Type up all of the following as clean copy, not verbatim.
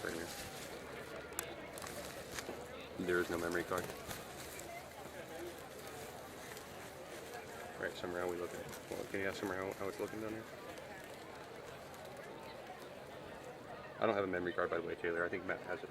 right here. There is no memory card. Alright, Summer, how are we looking? Well, can you ask Summer how it's looking down here? I don't have a memory card, by the way, Taylor. I think Matt has it.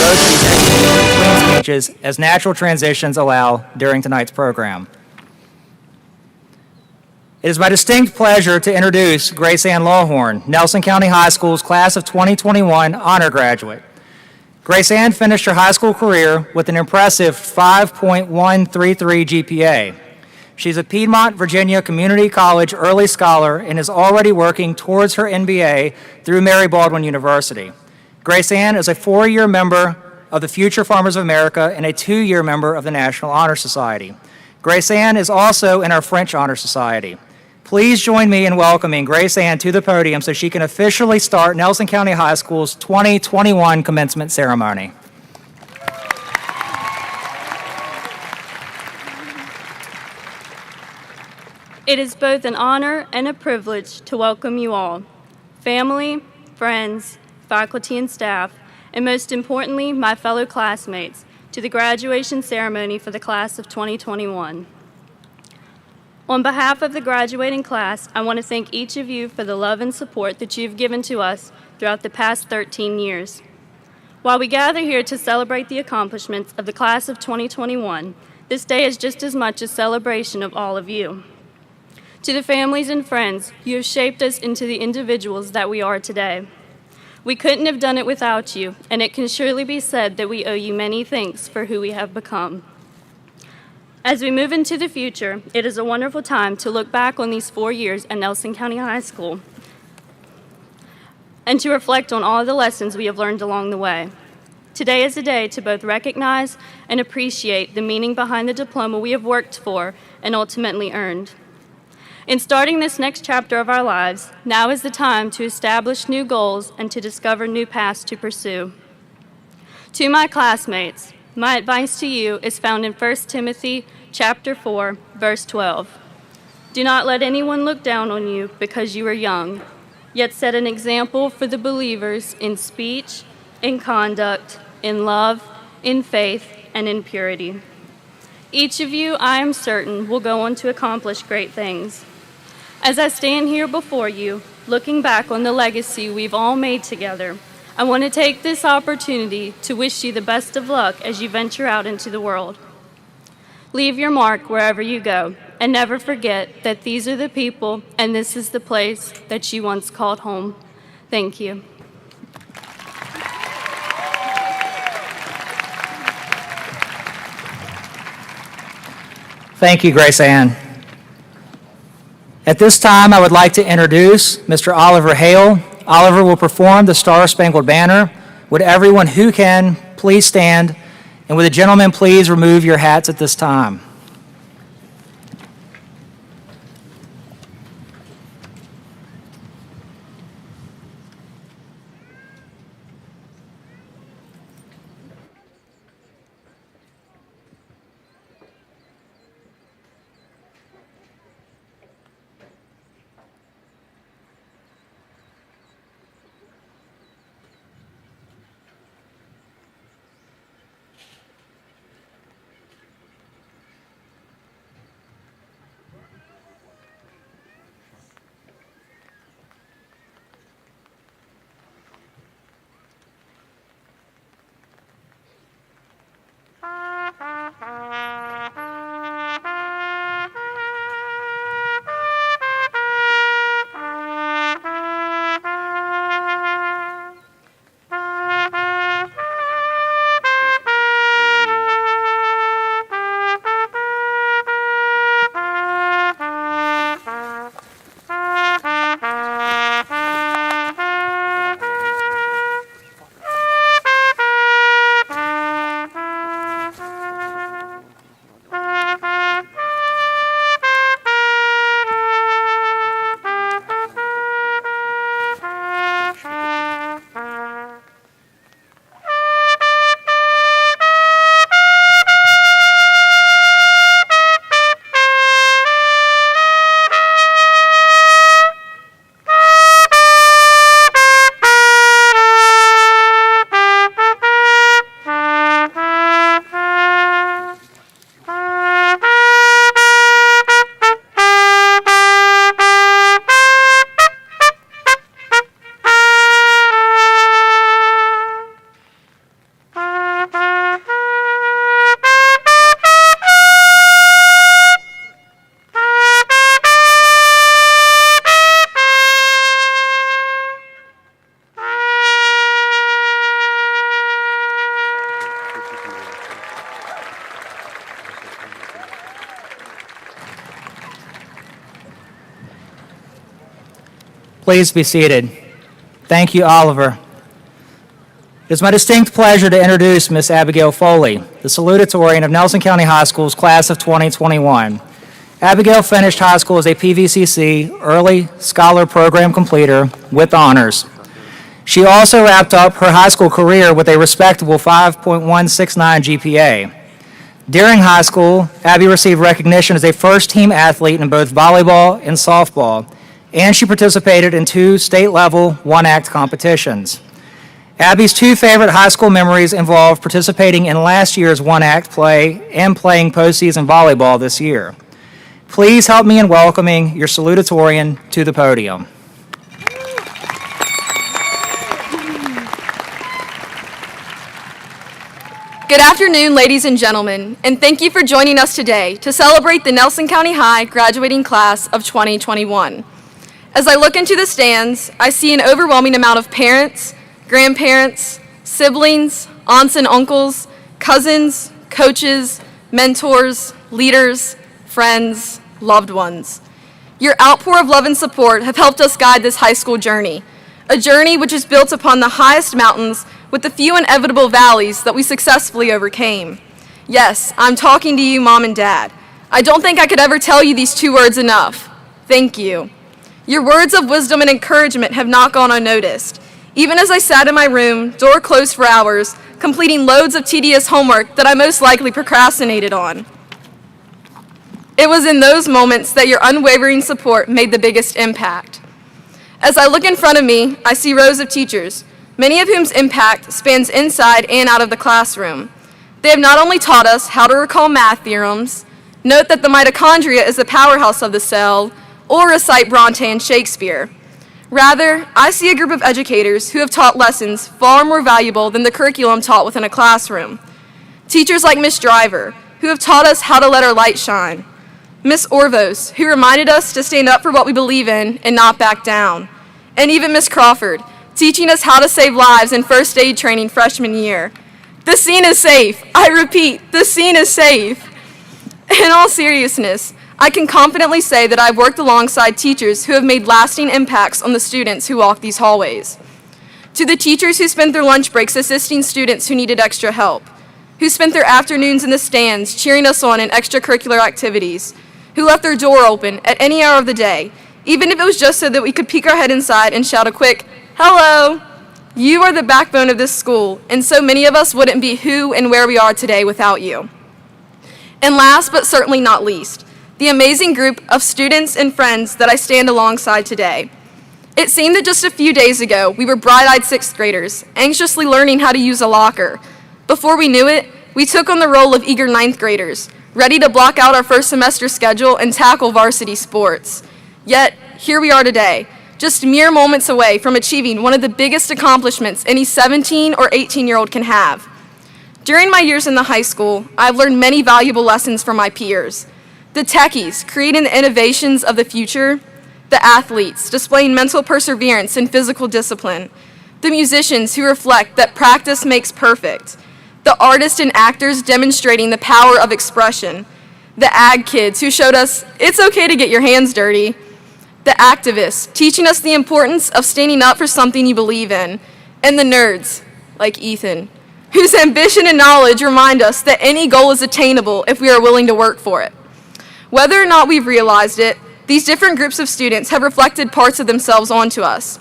both of these executed between speeches as natural transitions allow during tonight's program. It is my distinct pleasure to introduce Grace Ann Lawhorn, Nelson County High School's class of 2021 honor graduate. Grace Ann finished her high school career with an impressive 5.133 GPA. She's a Piedmont, Virginia Community College early scholar and is already working towards her MBA through Mary Baldwin University. Grace Ann is a 4-year member of the Future Farmers of America and a 2-year member of the National Honor Society. Grace Ann is also in our French Honor Society. Please join me in welcoming Grace Ann to the podium so she can officially start Nelson County High School's 2021 commencement ceremony. It is both an honor and a privilege to welcome you all, family, friends, faculty and staff, and most importantly, my fellow classmates, to the graduation ceremony for the class of 2021. On behalf of the graduating class, I want to thank each of you for the love and support that you've given to us throughout the past 13 years. While we gather here to celebrate the accomplishments of the class of 2021, this day is just as much a celebration of all of you. To the families and friends, you have shaped us into the individuals that we are today. We couldn't have done it without you, and it can surely be said that we owe you many thanks for who we have become. As we move into the future, it is a wonderful time to look back on these 4 years at Nelson County High School and to reflect on all the lessons we have learned along the way. Today is a day to both recognize and appreciate the meaning behind the diploma we have worked for and ultimately earned. In starting this next chapter of our lives, now is the time to establish new goals and to discover new paths to pursue. To my classmates, my advice to you is found in 1 Timothy chapter 4, verse 12. Do not let anyone look down on you because you are young, yet set an example for the believers in speech, in conduct, in love, in faith, and in purity. Each of you, I am certain, will go on to accomplish great things. As I stand here before you, looking back on the legacy we've all made together, I want to take this opportunity to wish you the best of luck as you venture out into the world. Leave your mark wherever you go, and never forget that these are the people and this is the place that you once called home. Thank you. Thank you, Grace Ann. At this time, I would like to introduce Mr. Oliver Hale. Oliver will perform the Star-Spangled Banner. Would everyone who can please stand, and would the gentlemen please remove your hats at this time. Please be seated. Thank you, Oliver. It is my distinct pleasure to introduce Miss Abigail Foley, the Salutatorian of Nelson County High School's class of 2021. Abigail finished high school as a PVCC Early Scholar Program completer with honors. She also wrapped up her high school career with a respectable 5.169 GPA. During high school, Abby received recognition as a first-team athlete in both volleyball and softball, and she participated in 2 state-level one-act competitions. Abby's 2 favorite high school memories involve participating in last year's one-act play and playing postseason volleyball this year. Please help me in welcoming your salutatorian to the podium. Good afternoon, ladies and gentlemen, and thank you for joining us today to celebrate the Nelson County High graduating class of 2021. As I look into the stands, I see an overwhelming amount of parents, grandparents, siblings, aunts and uncles, cousins, coaches, mentors, leaders, friends, loved ones. Your outpour of love and support have helped us guide this high school journey, a journey which is built upon the highest mountains with the few inevitable valleys that we successfully overcame. Yes, I'm talking to you, Mom and Dad. I don't think I could ever tell you these 2 words enough. Thank you. Your words of wisdom and encouragement have not gone unnoticed. Even as I sat in my room, door closed for hours, completing loads of tedious homework that I most likely procrastinated on. It was in those moments that your unwavering support made the biggest impact. As I look in front of me, I see rows of teachers, many of whom's impact spans inside and out of the classroom. They have not only taught us how to recall math theorems, note that the mitochondria is the powerhouse of the cell, or recite Bronte and Shakespeare. Rather, I see a group of educators who have taught lessons far more valuable than the curriculum taught within a classroom. Teachers like Miss Driver, who have taught us how to let our light shine. Miss Orvos, who reminded us to stand up for what we believe in and not back down. And even Miss Crawford, teaching us how to save lives in first aid training freshman year. The scene is safe. I repeat, the scene is safe. In all seriousness, I can confidently say that I've worked alongside teachers who have made lasting impacts on the students who walk these hallways. To the teachers who spent their lunch breaks assisting students who needed extra help, who spent their afternoons in the stands cheering us on in extracurricular activities, who left their door open at any hour of the day, even if it was just so that we could peek our head inside and shout a quick, "Hello!" You are the backbone of this school, and so many of us wouldn't be who and where we are today without you. And last but certainly not least, the amazing group of students and friends that I stand alongside today. It seemed that just a few days ago, we were bright-eyed 6th graders, anxiously learning how to use a locker. Before we knew it, we took on the role of eager 9th graders, ready to block out our first semester schedule and tackle varsity sports. Yet, here we are today, just mere moments away from achieving one of the biggest accomplishments any 17 or 18-year-old can have. During my years in the high school, I've learned many valuable lessons from my peers. The techies, creating the innovations of the future, the athletes, displaying mental perseverance and physical discipline, the musicians who reflect that practice makes perfect, the artists and actors demonstrating the power of expression, the ag kids who showed us it's okay to get your hands dirty, the activists teaching us the importance of standing up for something you believe in, and the nerds, like Ethan, whose ambition and knowledge remind us that any goal is attainable if we are willing to work for it. Whether or not we've realized it, these different groups of students have reflected parts of themselves onto us.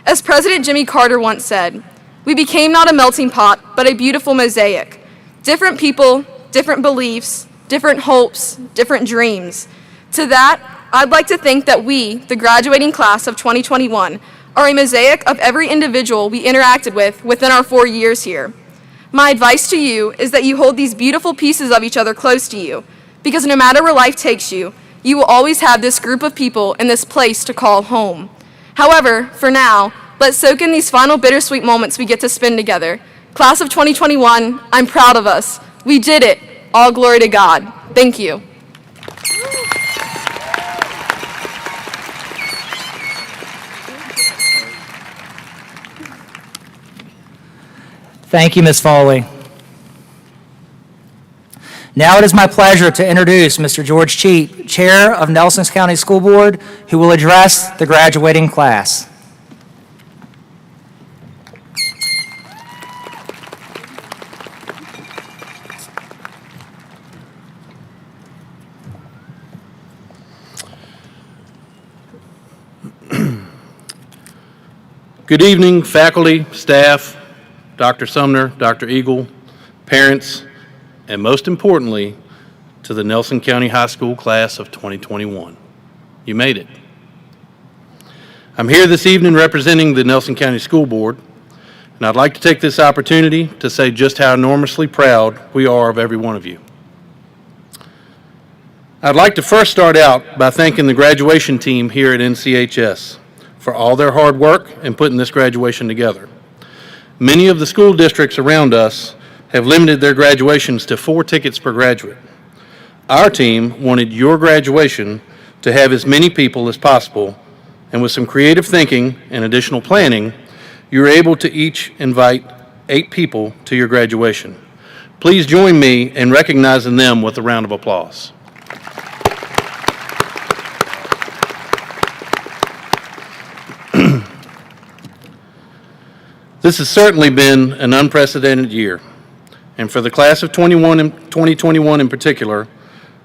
As President Jimmy Carter once said, "We became not a melting pot, but a beautiful mosaic. Different people, different beliefs, different hopes, different dreams." To that, I'd like to think that we, the graduating class of 2021, are a mosaic of every individual we interacted with within our 4 years here. My advice to you is that you hold these beautiful pieces of each other close to you, because no matter where life takes you, you will always have this group of people in this place to call home. However, for now, let's soak in these final bittersweet moments we get to spend together. Class of 2021, I'm proud of us. We did it. All glory to God. Thank you. Thank you, Ms. Foley. Now it is my pleasure to introduce Mr. George Cheat, Chair of Nelson County School Board, who will address the graduating class. Good evening, faculty, staff, Dr. Sumner, Dr. Eagle, parents, and most importantly, to the Nelson County High School class of 2021. You made it. I'm here this evening representing the Nelson County School Board, and I'd like to take this opportunity to say just how enormously proud we are of every one of you. I'd like to first start out by thanking the graduation team here at NCHS for all their hard work in putting this graduation together. Many of the school districts around us have limited their graduations to 4 tickets per graduate. Our team wanted your graduation to have as many people as possible, and with some creative thinking and additional planning, you were able to each invite 8 people to your graduation. Please join me in recognizing them with a round of applause. This has certainly been an unprecedented year, and for the class of 2021 in particular,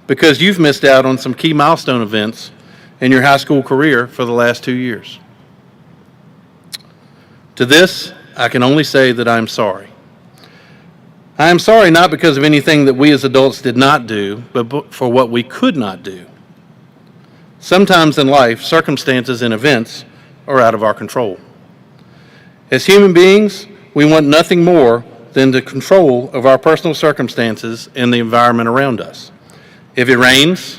because you've missed out on some key milestone events in your high school career for the last 2 years. To this, I can only say that I'm sorry. I am sorry not because of anything that we as adults did not do, but for what we could not do. Sometimes in life, circumstances and events are out of our control. As human beings, we want nothing more than the control of our personal circumstances and the environment around us. If it rains,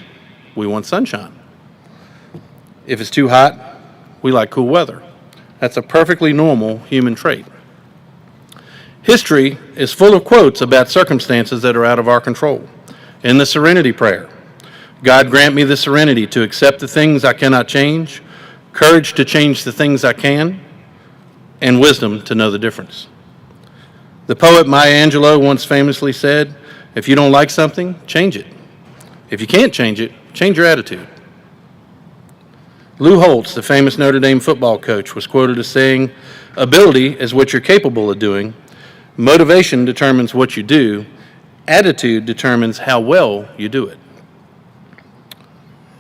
we want sunshine. If it's too hot, we like cool weather. That's a perfectly normal human trait. History is full of quotes about circumstances that are out of our control. In the Serenity Prayer, God grant me the serenity to accept the things I cannot change, courage to change the things I can, and wisdom to know the difference. The poet Maya Angelou once famously said, if you don't like something, change it. If you can't change it, change your attitude. Lou Holtz, the famous Notre Dame football coach, was quoted as saying, ability is what you're capable of doing, motivation determines what you do, attitude determines how well you do it.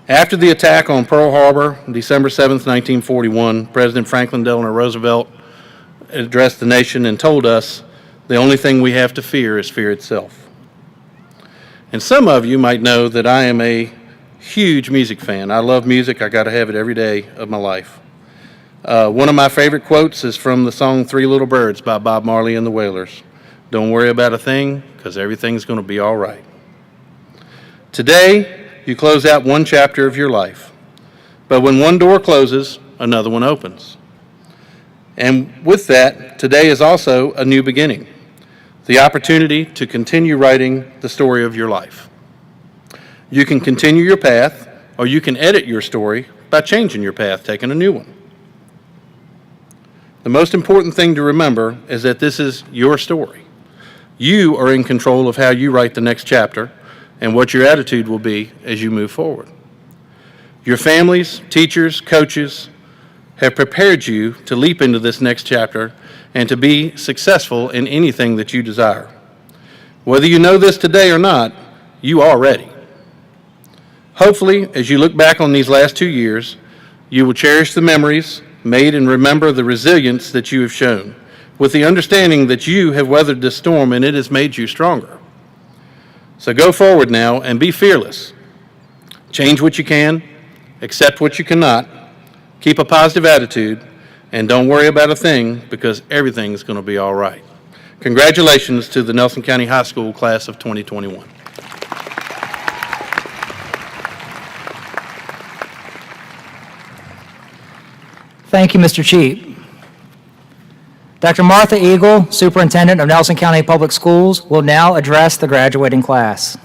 After the attack on Pearl Harbor, December 7th, 1941, President Franklin Delano Roosevelt addressed the nation and told us, the only thing we have to fear is fear itself. And some of you might know that I am a huge music fan. I love music. I got to have it every day of my life. One of my favorite quotes is from the song Three Little Birds by Bob Marley and the Wailers. Don't worry about a thing, because everything's going to be all right. Today, you close out one chapter of your life. But when one door closes, another one opens. And with that, today is also a new beginning. The opportunity to continue writing the story of your life. You can continue your path, or you can edit your story by changing your path, taking a new one. The most important thing to remember is that this is your story. You are in control of how you write the next chapter and what your attitude will be as you move forward. Your families, teachers, coaches have prepared you to leap into this next chapter and to be successful in anything that you desire. Whether you know this today or not, you are ready. Hopefully, as you look back on these last 2 years, you will cherish the memories made and remember the resilience that you have shown, with the understanding that you have weathered this storm and it has made you stronger. So go forward now and be fearless. Change what you can, accept what you cannot, keep a positive attitude, and don't worry about a thing, because everything's going to be all right. Congratulations to the Nelson County High School class of 2021. Thank you, Mr. Cheat. Dr. Martha Eagle, Superintendent of Nelson County Public Schools, will now address the graduating class.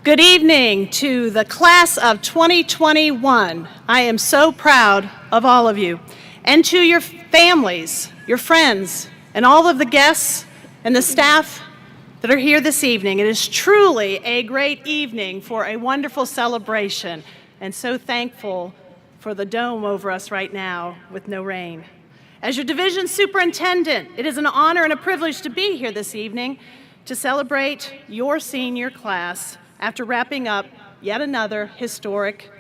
Good evening to the class of 2021. I am so proud of all of you, and to your families, your friends, and all of the guests and the staff that are here this evening. It is truly a great evening for a wonderful celebration, and so thankful for the dome over us right now with no rain. As your division superintendent, it is an honor and a privilege to be here this evening to celebrate your senior class after wrapping up yet another historic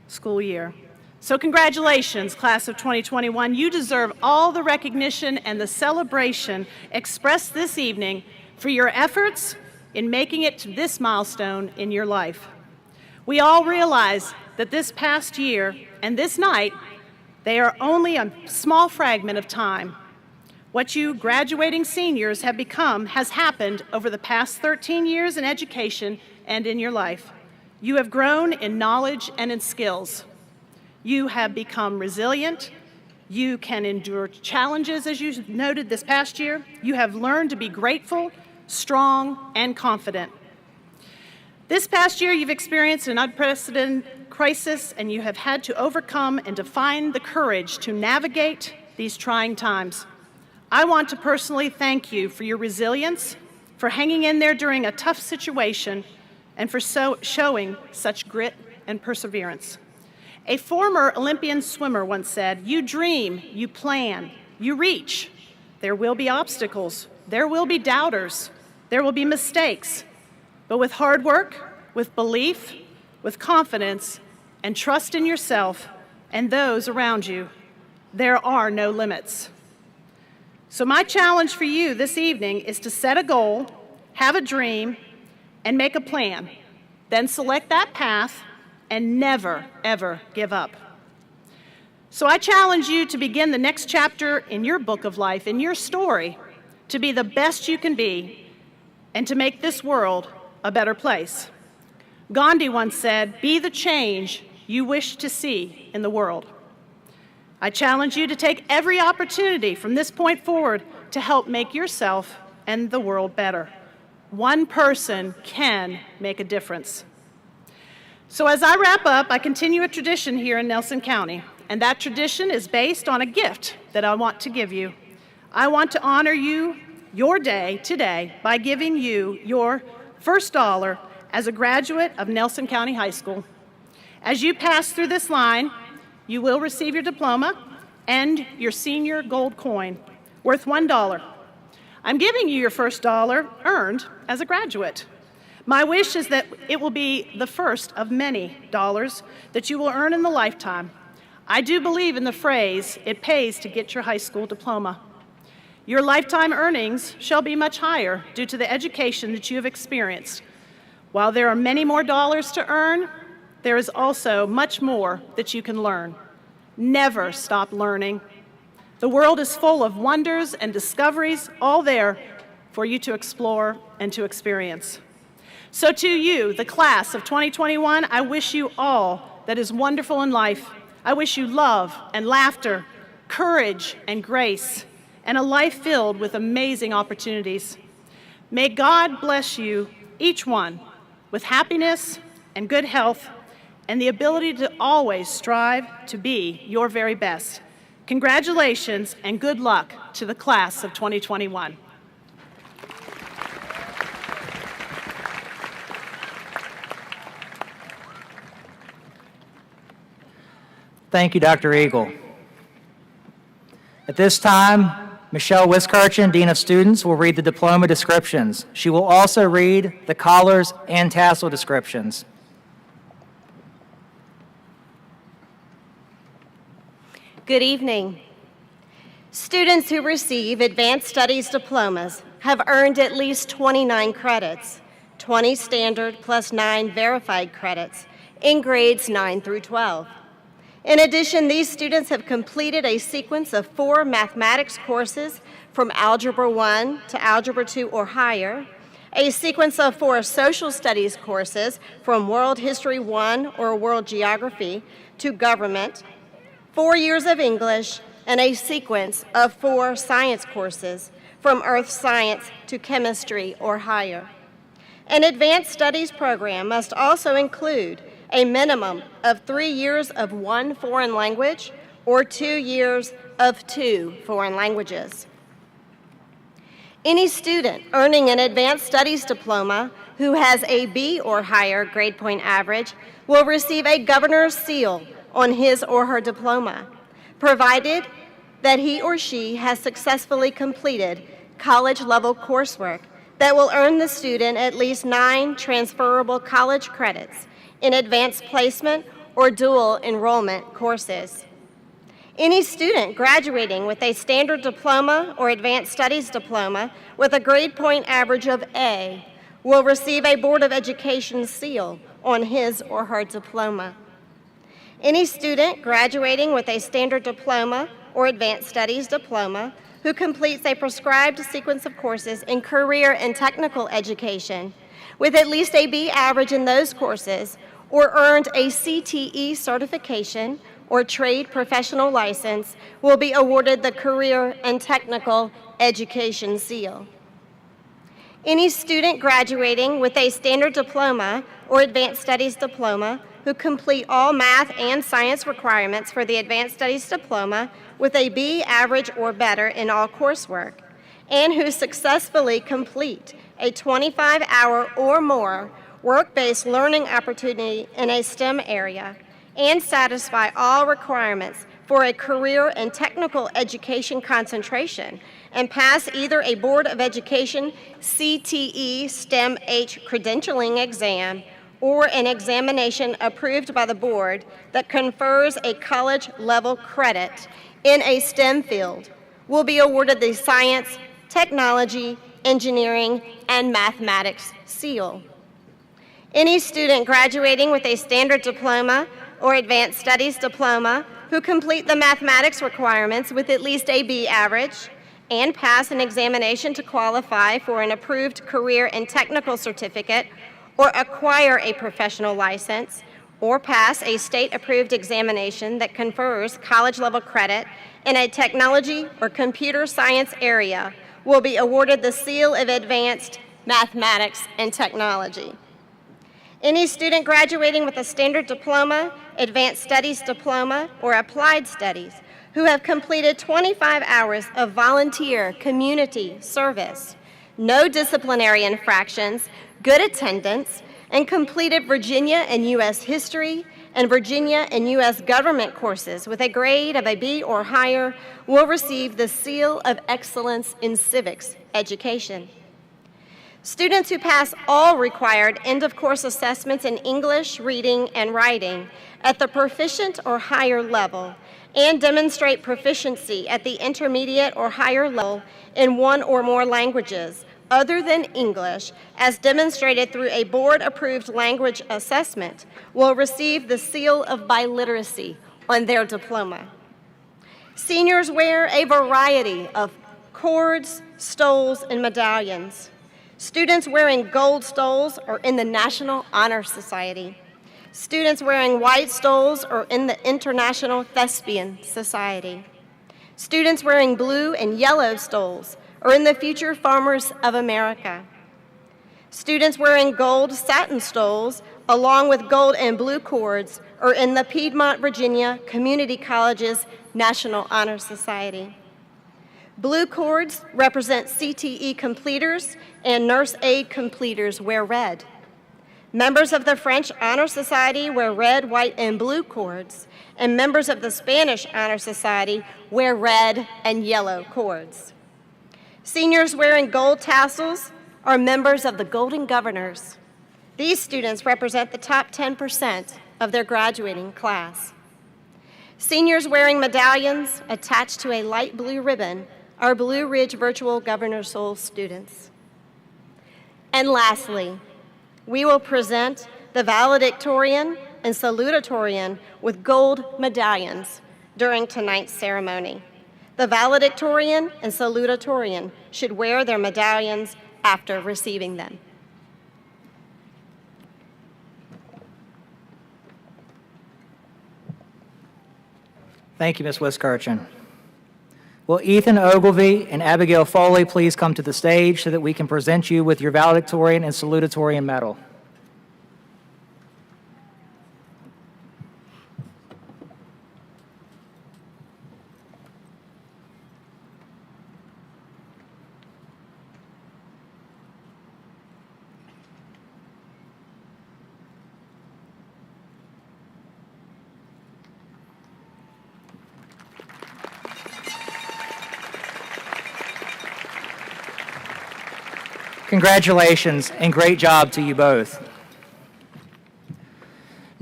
school year. So congratulations, class of 2021. You deserve all the recognition and the celebration expressed this evening for your efforts in making it to this milestone in your life. We all realize that this past year and this night, they are only a small fragment of time. What you graduating seniors have become has happened over the past 13 years in education and in your life. You have grown in knowledge and in skills. You have become resilient. You can endure challenges, as you noted this past year. You have learned to be grateful, strong, and confident. This past year, you've experienced an unprecedented crisis, and you have had to overcome and to find the courage to navigate these trying times. I want to personally thank you for your resilience, for hanging in there during a tough situation, and for showing such grit and perseverance. A former Olympian swimmer once said, "You dream, you plan, you reach. There will be obstacles, there will be doubters, there will be mistakes. But with hard work, with belief, with confidence, and trust in yourself and those around you, there are no limits." So my challenge for you this evening is to set a goal, have a dream, and make a plan. Then select that path and never, ever give up. So I challenge you to begin the next chapter in your book of life, in your story, to be the best you can be and to make this world a better place. Gandhi once said, "Be the change you wish to see in the world." I challenge you to take every opportunity from this point forward to help make yourself and the world better. One person can make a difference. So as I wrap up, I continue a tradition here in Nelson County, and that tradition is based on a gift that I want to give you. I want to honor you, your day today, by giving you your first dollar as a graduate of Nelson County High School. As you pass through this line, you will receive your diploma and your senior gold coin worth $1. I'm giving you your first dollar earned as a graduate. My wish is that it will be the first of many dollars that you will earn in the lifetime. I do believe in the phrase, "It pays to get your high school diploma." Your lifetime earnings shall be much higher due to the education that you have experienced. While there are many more dollars to earn, there is also much more that you can learn. Never stop learning. The world is full of wonders and discoveries, all there for you to explore and to experience. So to you, the class of 2021, I wish you all that is wonderful in life. I wish you love and laughter, courage and grace, and a life filled with amazing opportunities. May God bless you, each one, with happiness and good health and the ability to always strive to be your very best. Congratulations and good luck to the class of 2021. Thank you, Dr. Eagle. At this time, Michelle Wiskarchen, Dean of Students, will read the diploma descriptions. She will also read the collars and tassel descriptions. Good evening. Students who receive Advanced Studies diplomas have earned at least 29 credits, 20 standard plus 9 verified credits in grades 9 through 12. In addition, these students have completed a sequence of 4 mathematics courses from Algebra 1 to Algebra 2 or higher, a sequence of 4 social studies courses from World History 1 or World Geography to Government, 4 years of English, and a sequence of 4 science courses from Earth Science to Chemistry or higher. An Advanced Studies program must also include a minimum of 3 years of 1 foreign language or 2 years of 2 foreign languages. Any student earning an Advanced Studies diploma who has a B or higher grade point average will receive a governor's seal on his or her diploma, provided that he or she has successfully completed college-level coursework that will earn the student at least 9 transferable college credits in advanced placement or dual enrollment courses. Any student graduating with a standard diploma or advanced studies diploma with a grade point average of A will receive a Board of Education seal on his or her diploma. Any student graduating with a standard diploma or advanced studies diploma who completes a prescribed sequence of courses in career and technical education with at least a B average in those courses or earned a CTE certification or trade professional license will be awarded the Career and Technical Education seal. Any student graduating with a standard diploma or advanced studies diploma who complete all math and science requirements for the advanced studies diploma with a B average or better in all coursework, and who successfully complete a 25-hour or more work-based learning opportunity in a STEM area and satisfy all requirements for a career and technical education concentration and pass either a Board of Education CTE STEM H credentialing exam or an examination approved by the board that confers a college-level credit in a STEM field will be awarded the Science, Technology, Engineering, and Mathematics seal. Any student graduating with a standard diploma or advanced studies diploma who complete the mathematics requirements with at least a B average and pass an examination to qualify for an approved career and technical certificate or acquire a professional license or pass a state-approved examination that confers college-level credit in a technology or computer science area will be awarded the seal of advanced mathematics and technology. Any student graduating with a standard diploma, advanced studies diploma, or applied studies who have completed 25 hours of volunteer community service, no disciplinary infractions, good attendance, and completed Virginia and U.S. history and Virginia and U.S. government courses with a grade of a B or higher will receive the seal of excellence in civics education. Students who pass all required end-of-course assessments in English, reading, and writing at the proficient or higher level and demonstrate proficiency at the intermediate or higher level in one or more languages other than English, as demonstrated through a board-approved language assessment, will receive the seal of biliteracy on their diploma. Seniors wear a variety of cords, stoles, and medallions. Students wearing gold stoles are in the National Honor Society. Students wearing white stoles are in the International Thespian Society. Students wearing blue and yellow stoles are in the Future Farmers of America. Students wearing gold satin stoles, along with gold and blue cords, are in the Piedmont, Virginia Community College's National Honor Society. Blue cords represent CTE completers, and nurse aid completers wear red. Members of the French Honor Society wear red, white, and blue cords, and members of the Spanish Honor Society wear red and yellow cords. Seniors wearing gold tassels are members of the Golden Governors. These students represent the top 10% of their graduating class. Seniors wearing medallions attached to a light blue ribbon are Blue Ridge Virtual Governor Soul students. And lastly, we will present the Valedictorian and Salutatorian with gold medallions during tonight's ceremony. The Valedictorian and Salutatorian should wear their medallions after receiving them. Thank you, Ms. Wiskirchen. Will Ethan Ogilvie and Abigail Foley please come to the stage so that we can present you with your Valedictorian and Salutatorian medal? Congratulations and great job to you both.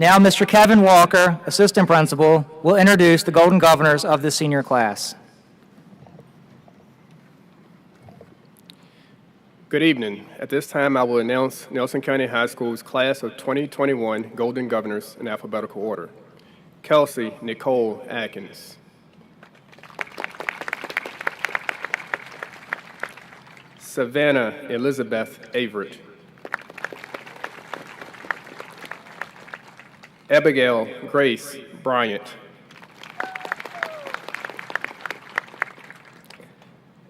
Now, Mr. Kevin Walker, Assistant Principal, will introduce the Golden Governors of the senior class. Good evening. At this time, I will announce Nelson County High School's Class of 2021 Golden Governors in alphabetical order. Kelsey Nicole Atkins. Savannah Elizabeth Averett. Abigail Grace Bryant.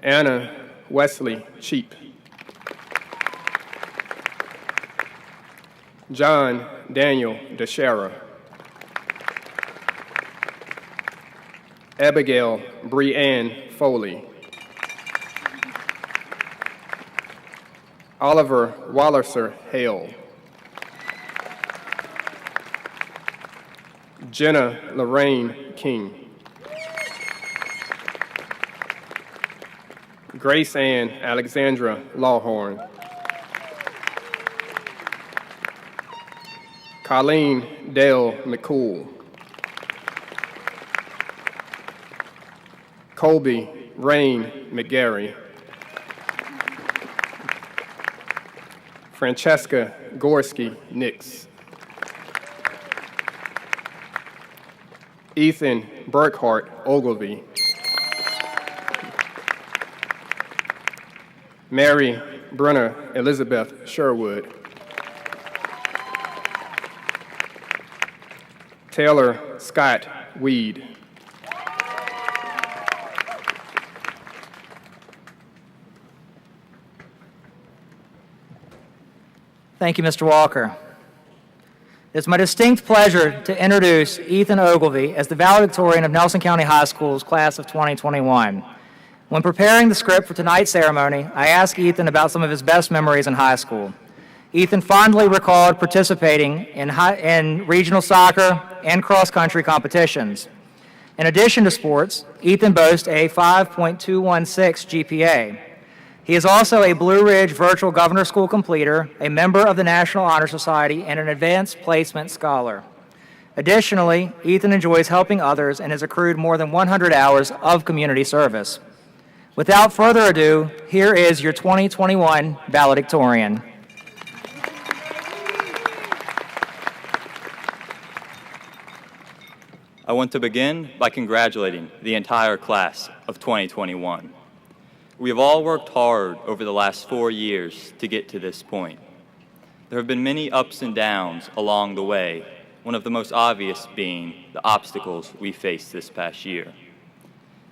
Anna Wesley Cheap. John Daniel DeShara. Abigail Breanne Foley. Oliver Walliser Hale. Jenna Lorraine King. Grace Ann Alexandra Lawhorn. Colleen Dale McCool. Colby Rain McGarry. Francesca Gorski Nix. Ethan Burkhart Ogilvy. Mary Brunner Elizabeth Sherwood. Taylor Scott Weed. Thank you, Mr. Walker. It's my distinct pleasure to introduce Ethan Ogilvy as the valedictorian of Nelson County High School's class of 2021. When preparing the script for tonight's ceremony, I asked Ethan about some of his best memories in high school. Ethan fondly recalled participating in regional soccer and cross-country competitions. In addition to sports, Ethan boasts a 5.216 GPA. He is also a Blue Ridge Virtual Governor School completer, a member of the National Honor Society, and an advanced placement scholar. Additionally, Ethan enjoys helping others and has accrued more than 100 hours of community service. Without further ado, here is your 2021 valedictorian. I want to begin by congratulating the entire class of 2021. We have all worked hard over the last 4 years to get to this point. There have been many ups and downs along the way, one of the most obvious being the obstacles we faced this past year.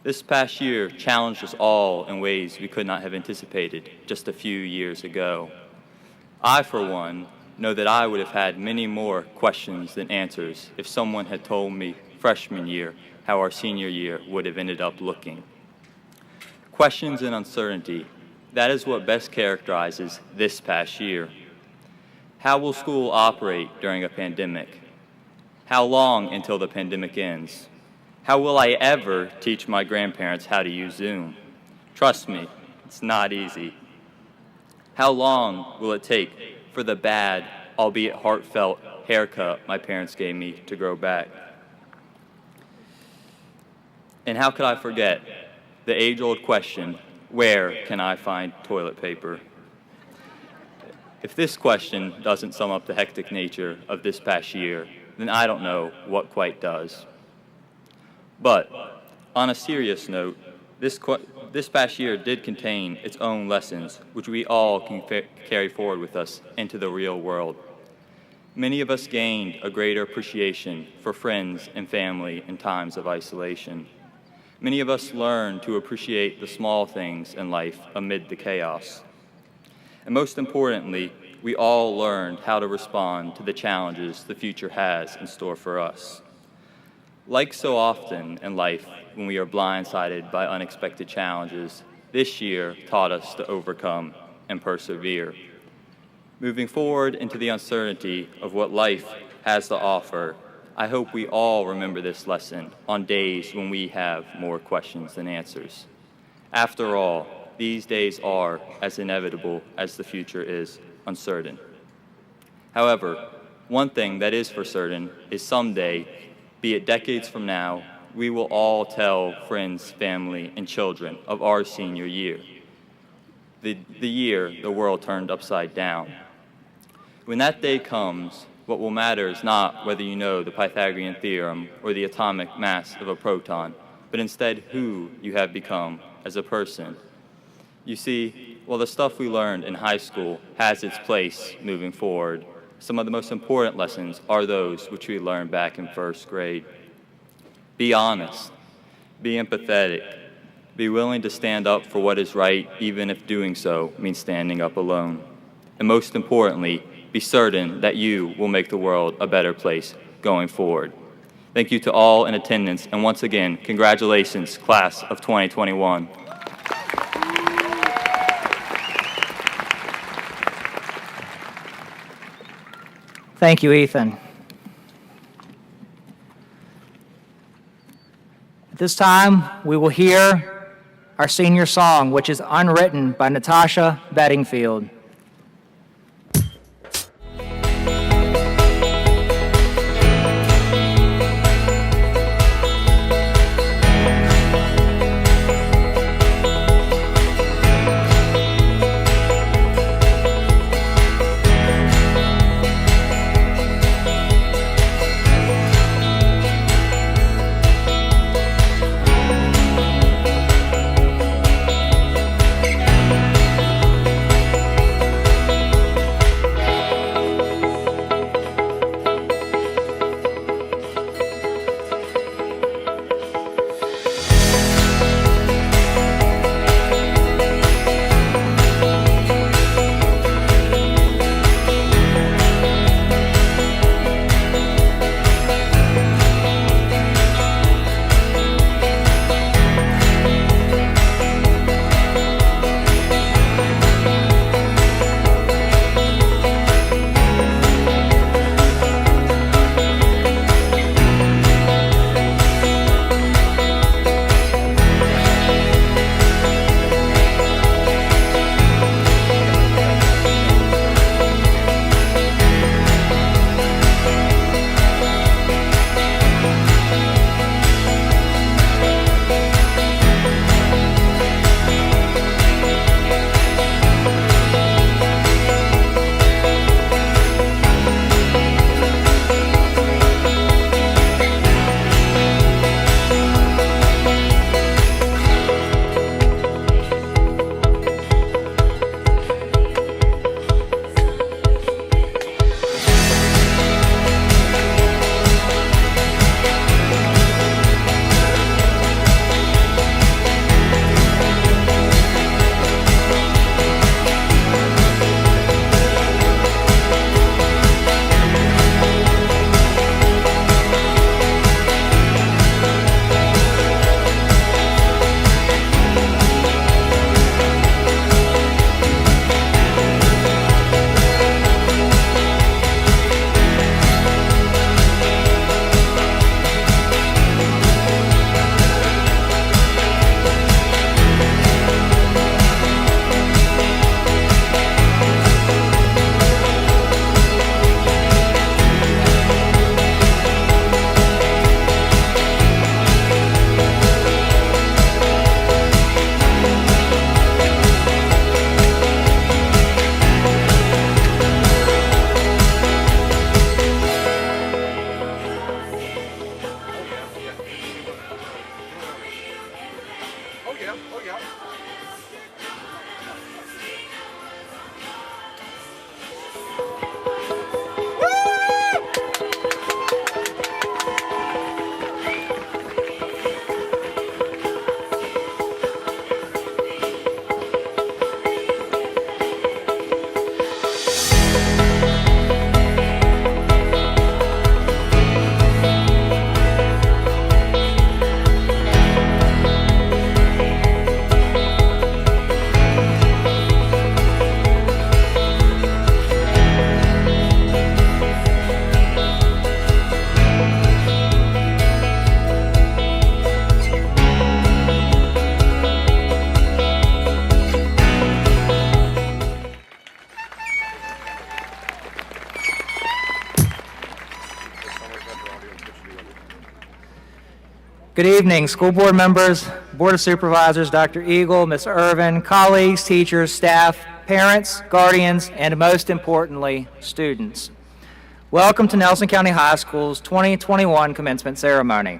This past year challenged us all in ways we could not have anticipated just a few years ago. I, for one, know that I would have had many more questions than answers if someone had told me freshman year how our senior year would have ended up looking. Questions and uncertainty, that is what best characterizes this past year. How will school operate during a pandemic? How long until the pandemic ends? How will I ever teach my grandparents how to use Zoom? Trust me, it's not easy. How long will it take for the bad, albeit heartfelt, haircut my parents gave me to grow back? And how could I forget the age-old question, where can I find toilet paper? If this question doesn't sum up the hectic nature of this past year, then I don't know what quite does. But on a serious note, this past year did contain its own lessons, which we all can carry forward with us into the real world. Many of us gained a greater appreciation for friends and family in times of isolation. Many of us learned to appreciate the small things in life amid the chaos. And most importantly, we all learned how to respond to the challenges the future has in store for us. Like so often in life, when we are blindsided by unexpected challenges, this year taught us to overcome and persevere. Moving forward into the uncertainty of what life has to offer, I hope we all remember this lesson on days when we have more questions than answers. After all, these days are as inevitable as the future is uncertain. However, One thing that is for certain is someday, be it decades from now, we will all tell friends, family, and children of our senior year, the year the world turned upside down. When that day comes, what will matter is not whether you know the Pythagorean theorem or the atomic mass of a proton, but instead who you have become as a person. You see, while the stuff we learned in high school has its place moving forward, some of the most important lessons are those which we learned back in first grade. Be honest, be empathetic, be willing to stand up for what is right, even if doing so means standing up alone. And most importantly, be certain that you will make the world a better place going forward. Thank you to all in attendance, and once again, congratulations, class of 2021. Thank you, Ethan. At this time, we will hear our senior song, which is unwritten by Natasha Bedingfield. Good evening, school board members, Board of Supervisors, Dr. Eagle, Ms. Irvin, colleagues, teachers, staff, parents, guardians, and most importantly, students. Welcome to Nelson County High School's 2021 commencement ceremony.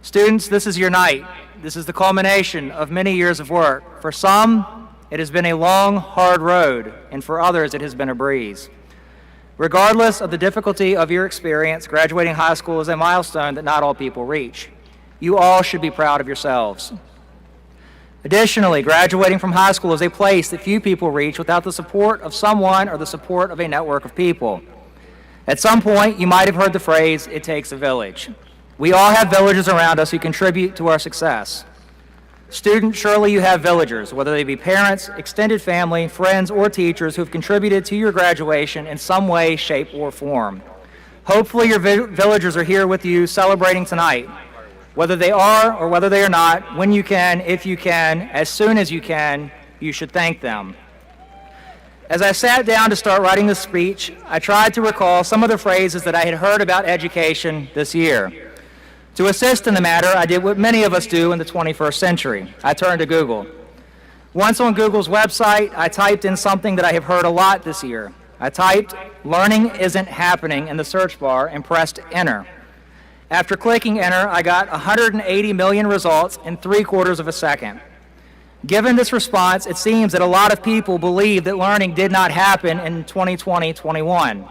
Students, this is your night. This is the culmination of many years of work. For some, it has been a long, hard road, and for others, it has been a breeze. Regardless of the difficulty of your experience, graduating high school is a milestone that not all people reach. You all should be proud of yourselves. Additionally, graduating from high school is a place that few people reach without the support of someone or the support of a network of people. At some point, you might have heard the phrase, "It takes a village." We all have villagers around us who contribute to our success. Students, surely you have villagers, whether they be parents, extended family, friends, or teachers who have contributed to your graduation in some way, shape, or form. Hopefully your villagers are here with you celebrating tonight. Whether they are or whether they are not, when you can, if you can, as soon as you can, you should thank them. As I sat down to start writing this speech, I tried to recall some of the phrases that I had heard about education this year. To assist in the matter, I did what many of us do in the 21st century. I turned to Google. Once on Google's website, I typed in something that I have heard a lot this year. I typed, "Learning isn't happening" in the search bar and pressed enter. After clicking enter, I got 180 million results in 3/4 of a second. Given this response, it seems that a lot of people believe that learning did not happen in 2020-21.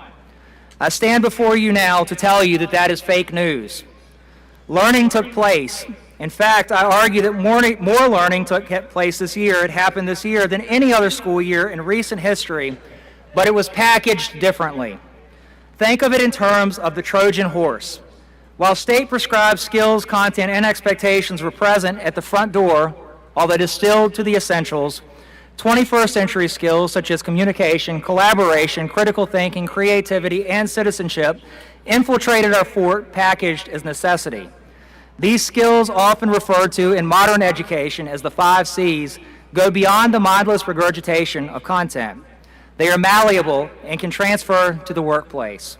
I stand before you now to tell you that that is fake news. Learning took place. In fact, I argue that more learning took place this year, it happened this year, than any other school year in recent history, but it was packaged differently. Think of it in terms of the Trojan horse. While state-prescribed skills, content, and expectations were present at the front door, although distilled to the essentials, 21st century skills such as communication, collaboration, critical thinking, creativity, and citizenship infiltrated our fort packaged as necessity. These skills, often referred to in modern education as the 5 C's, go beyond the mindless regurgitation of content. They are malleable and can transfer to the workplace.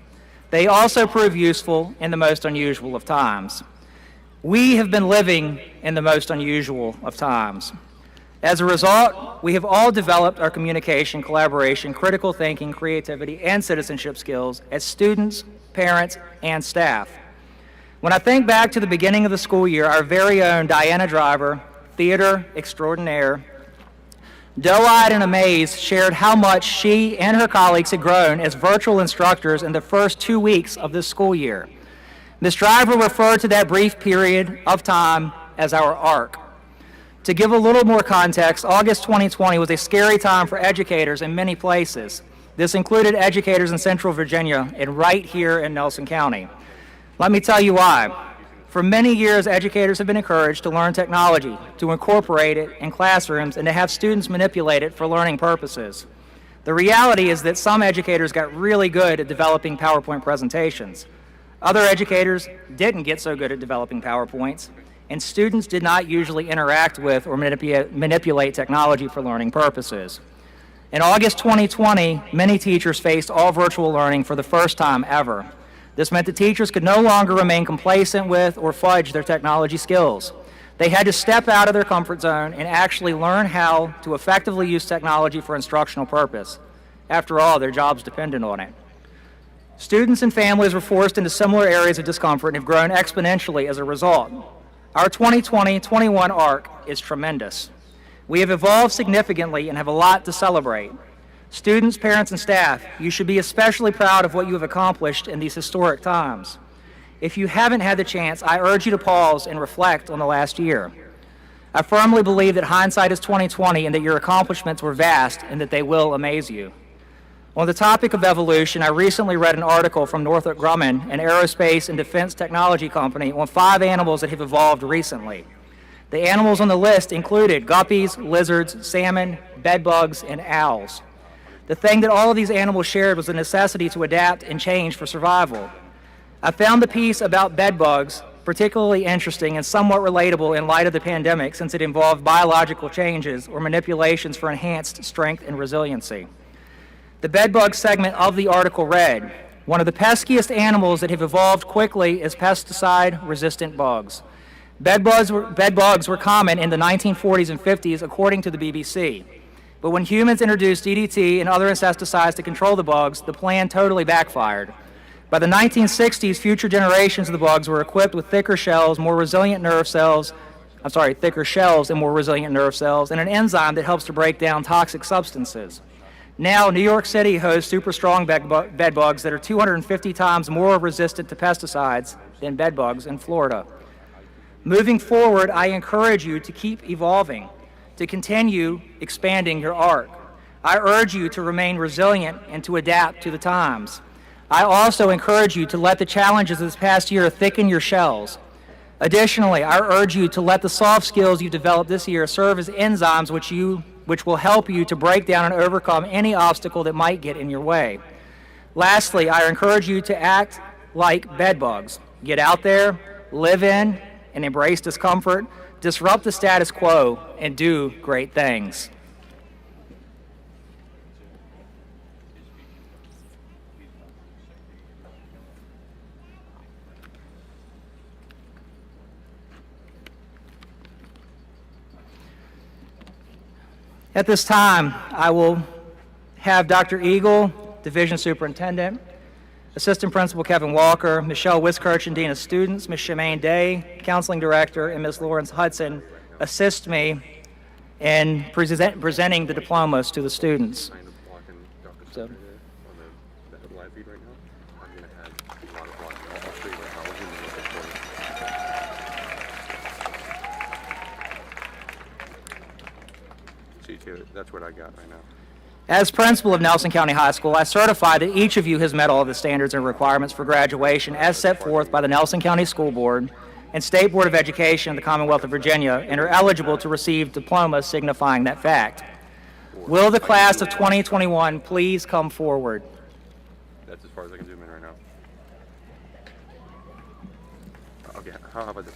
They also prove useful in the most unusual of times. We have been living in the most unusual of times. As a result, we have all developed our communication, collaboration, critical thinking, creativity, and citizenship skills as students, parents, and staff. When I think back to the beginning of the school year, our very own Diana Driver, theater extraordinaire, doe-eyed and amazed, shared how much she and her colleagues had grown as virtual instructors in the first 2 weeks of this school year. Ms. Driver referred to that brief period of time as our arc. To give a little more context, August 2020 was a scary time for educators in many places. This included educators in Central Virginia and right here in Nelson County. Let me tell you why. For many years, educators have been encouraged to learn technology, to incorporate it in classrooms, and to have students manipulate it for learning purposes. The reality is that some educators got really good at developing PowerPoint presentations. Other educators didn't get so good at developing PowerPoints, and students did not usually interact with or manipulate technology for learning purposes. In August 2020, many teachers faced all virtual learning for the first time ever. This meant that teachers could no longer remain complacent with or fudge their technology skills. They had to step out of their comfort zone and actually learn how to effectively use technology for instructional purpose. After all, their jobs depended on it. Students and families were forced into similar areas of discomfort and have grown exponentially as a result. Our 2020-21 arc is tremendous. We have evolved significantly and have a lot to celebrate. Students, parents, and staff, you should be especially proud of what you have accomplished in these historic times. If you haven't had the chance, I urge you to pause and reflect on the last year. I firmly believe that hindsight is 20/20 and that your accomplishments were vast and that they will amaze you. On the topic of evolution, I recently read an article from Northrop Grumman, an aerospace and defense technology company, on 5 animals that have evolved recently. The animals on the list included guppies, lizards, salmon, bedbugs, and owls. The thing that all of these animals shared was the necessity to adapt and change for survival. I found the piece about bedbugs particularly interesting and somewhat relatable in light of the pandemic, since it involved biological changes or manipulations for enhanced strength and resiliency. The bedbug segment of the article read, "One of the peskiest animals that have evolved quickly is pesticide-resistant bugs. Bed bugs were common in the 1940s and 50s, according to the BBC. But when humans introduced DDT and other insecticides to control the bugs, the plan totally backfired. By the 1960s, future generations of the bugs were equipped with thicker shells and more resilient nerve cells, and an enzyme that helps to break down toxic substances. Now, New York City hosts super strong bed bugs that are 250 times more resistant to pesticides than bed bugs in Florida. Moving forward, I encourage you to keep evolving, to continue expanding your arc. I urge you to remain resilient and to adapt to the times. I also encourage you to let the challenges of this past year thicken your shells. Additionally, I urge you to let the soft skills you developed this year serve as enzymes which will help you to break down and overcome any obstacle that might get in your way. Lastly, I encourage you to act like bed bugs. Get out there, live in, and embrace discomfort, disrupt the status quo, and do great things. At this time, I will have Dr. Eagle, Division Superintendent, Assistant Principal Kevin Walker, Michelle Wiskirchen, Dean of Students, Ms. Shemaine Day, Counseling Director, and Ms. Lawrence Hudson assist me in presenting the diplomas to the students. So. That's what I got right now. As principal of Nelson County High School, I certify that each of you has met all of the standards and requirements for graduation as set forth by the Nelson County School Board and State Board of Education of the Commonwealth of Virginia and are eligible to receive diplomas signifying that fact. Will the class of 2021 please come forward? That's as far as I can zoom in right now. Okay, how about this?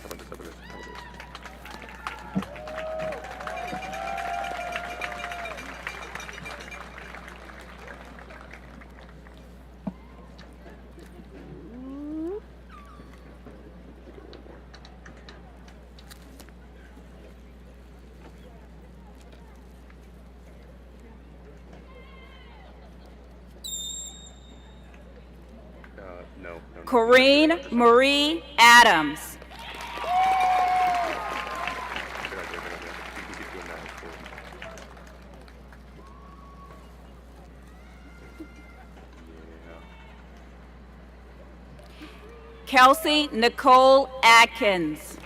No. Corrine Marie Adams. Kelsey Nicole Atkins.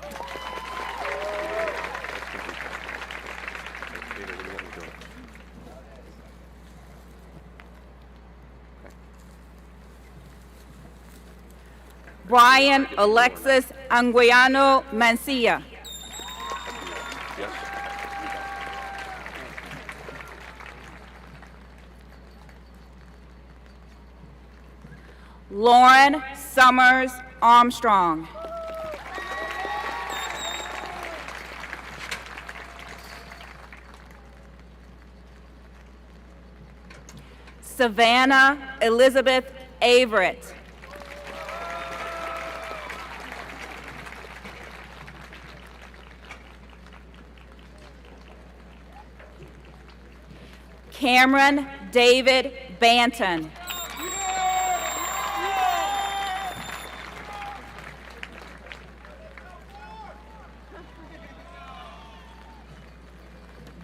Brian Alexis Anguiano Mancia. Lauren Summers Armstrong. Savannah Elizabeth Averett. Cameron David Banton.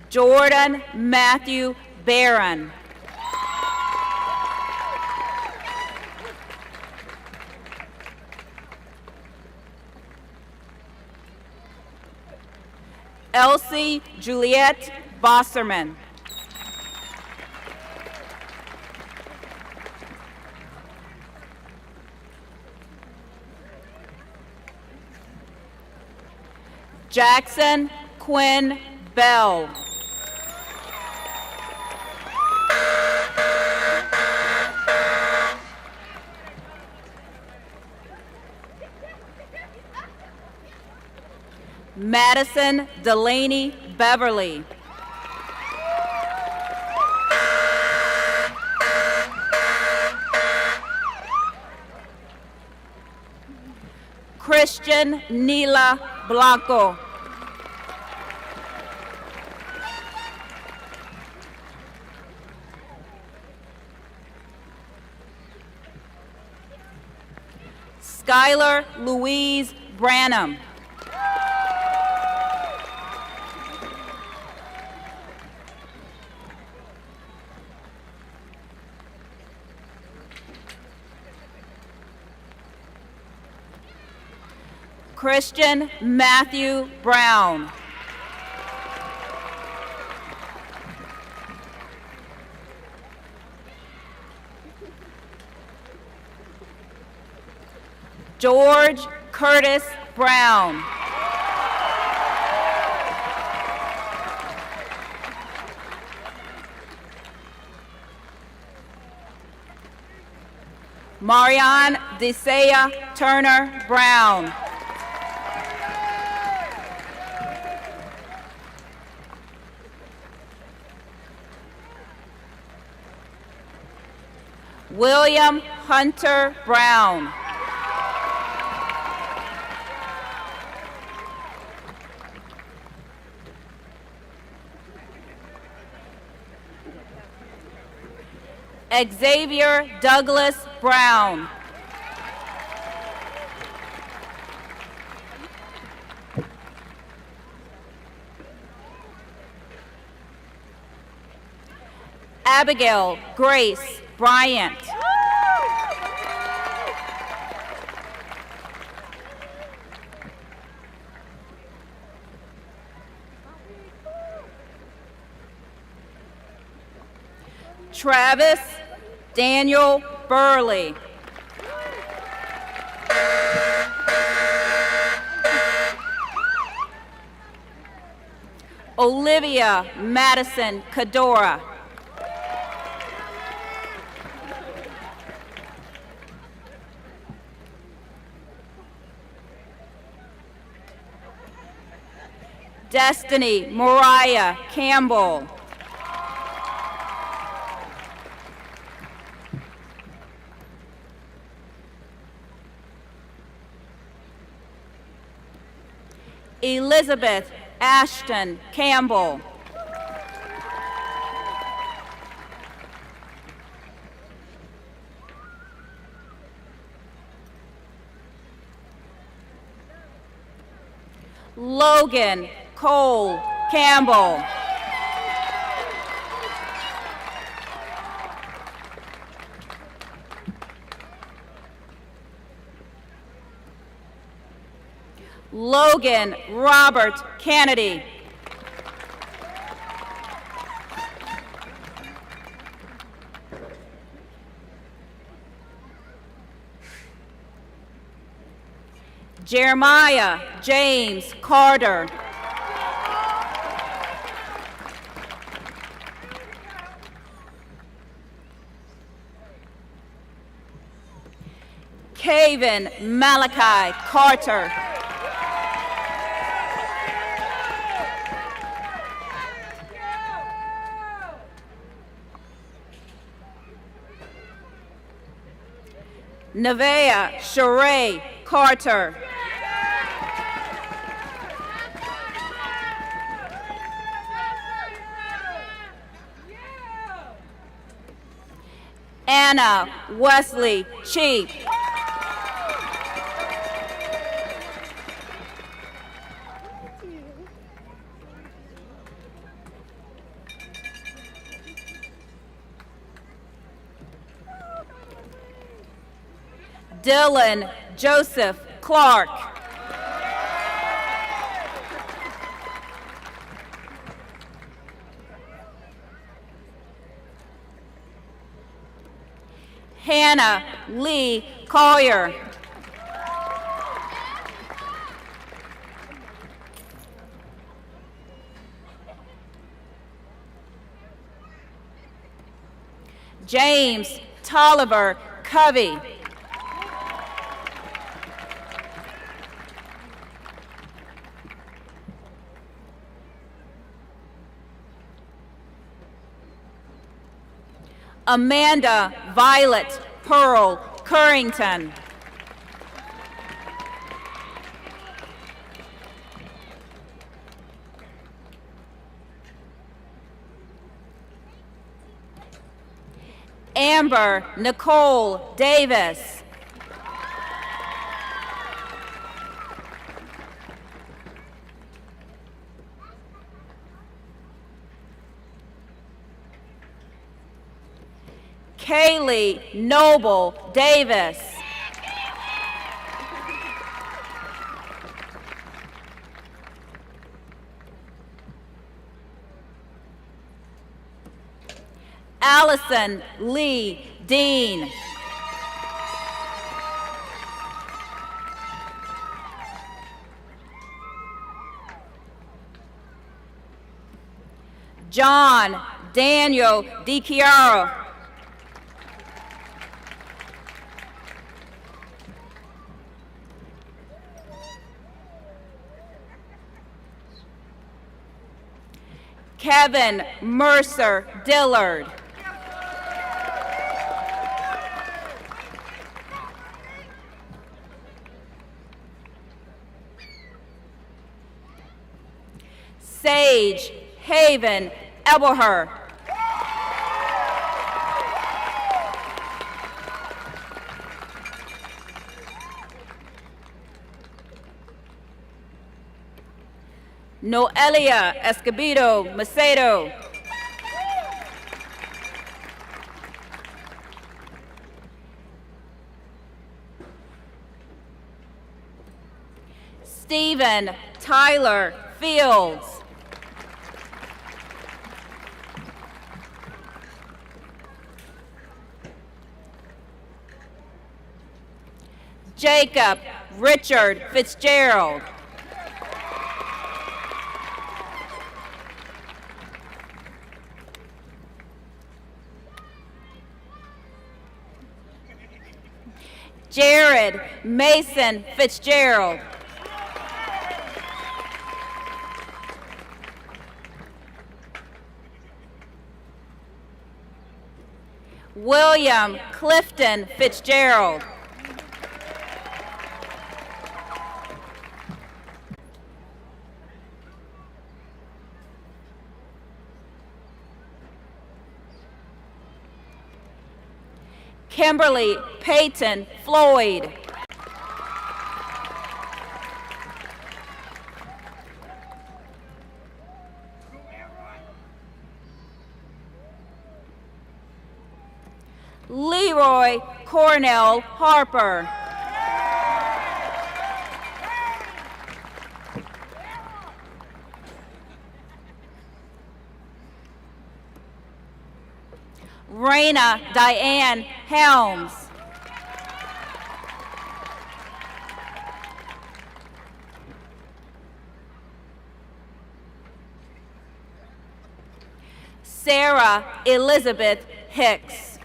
Jordan Matthew Barron. Elsie Juliette Bosserman. Jackson Quinn Bell. Madison Delaney Beverly. Christian Neela Blanco. Skylar Louise Branham. Christian Matthew Brown. George Curtis Brown. Marianne Desea Turner Brown. William Hunter Brown. Xavier Douglas Brown. Abigail Grace Bryant. Travis Daniel Burley. Olivia Madison Cadora. Destiny Mariah Campbell. Elizabeth Ashton Campbell. Logan Cole Campbell. Logan Robert Kennedy. Jeremiah James Carter. Kaven Malachi Carter. Nevaeh Sheree Carter. Anna Wesley Cheek. Dylan Joseph Clark. Hannah Lee Collier. James Tolliver Covey. Amanda Violet Pearl Currington. Amber Nicole Davis. Kaylee Noble Davis. Allison Lee Dean. John Daniel DiChiaro. Kevin Mercer Dillard. Sage Haven Eberher. Noelia Escobedo Macedo. Stephen Tyler Fields. Jacob Richard Fitzgerald. Jared Mason Fitzgerald. William Clifton Fitzgerald. Kimberly Peyton Floyd. Leroy Cornell Harper. Raina Diane Helms. Sarah Elizabeth Hicks.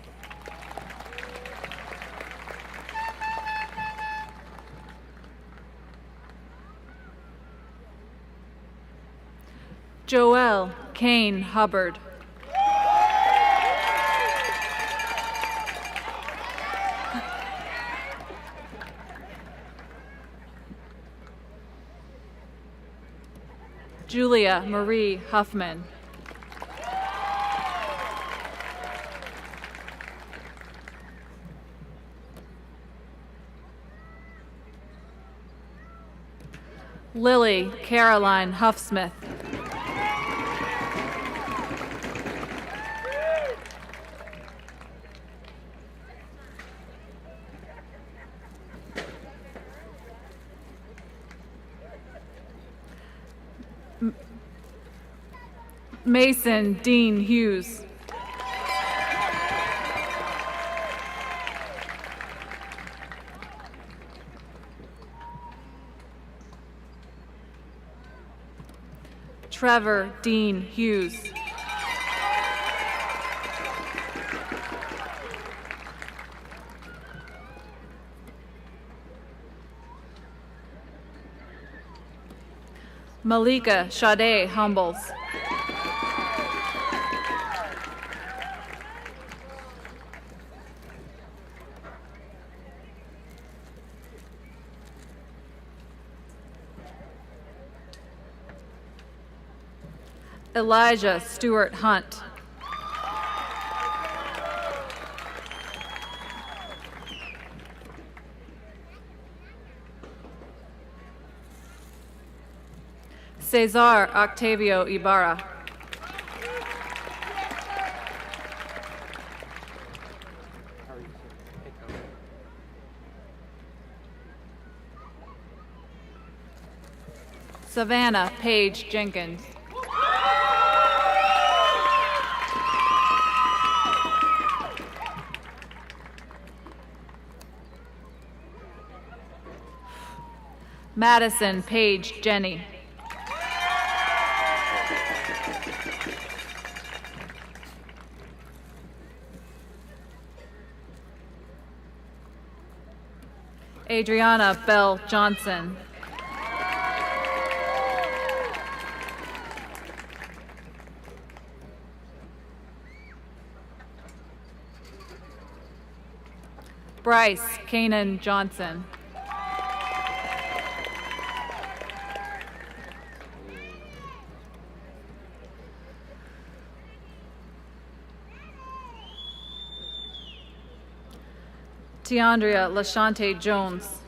Joelle Kane Hubbard. Julia Marie Huffman. Lily Caroline Huffsmith. Mason Dean Hughes. Trevor Dean Hughes. Malika Sade Humbles. Elijah Stewart Hunt. Cesar Octavio Ibarra. Savannah Paige Jenkins. Madison Paige Jenny. Adriana Bell Johnson. Bryce Kanan Johnson. Tiandria Lashante Jones.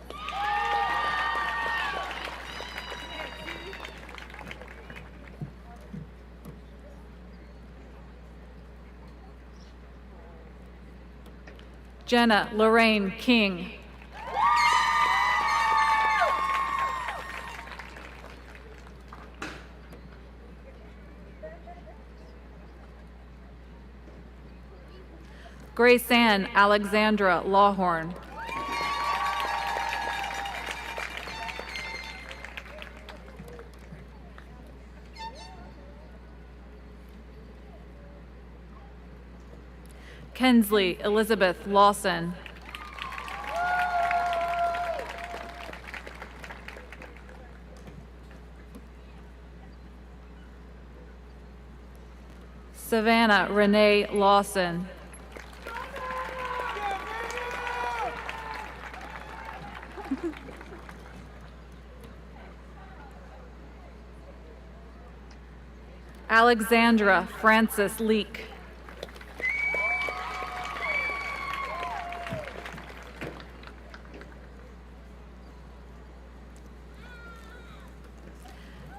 Jenna Lorraine King. Grace Ann Alexandra Lawhorn. Kensley Elizabeth Lawson. Savannah Renee Lawson. Alexandra Francis Leak.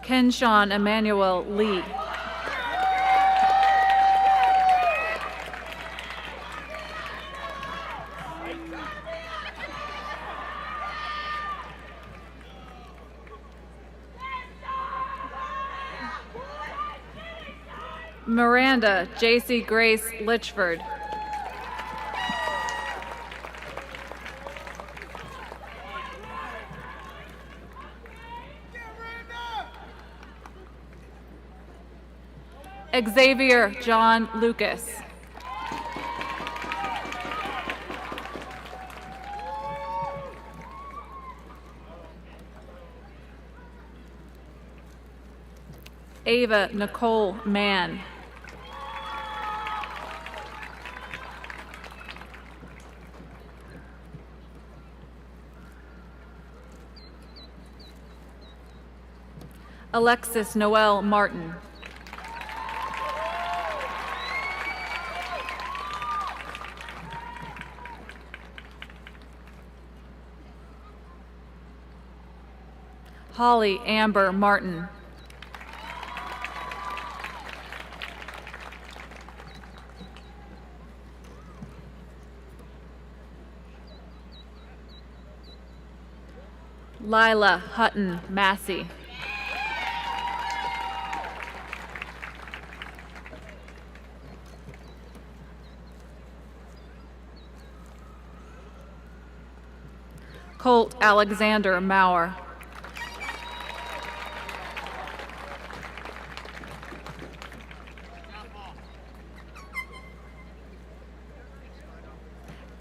Kenshawn Emmanuel Lee. Miranda J.C. Grace Litchford. Xavier John Lucas. Ava Nicole Mann. Alexis Noel Martin. Holly Amber Martin. Lila Hutton Massey. Colt Alexander Maurer.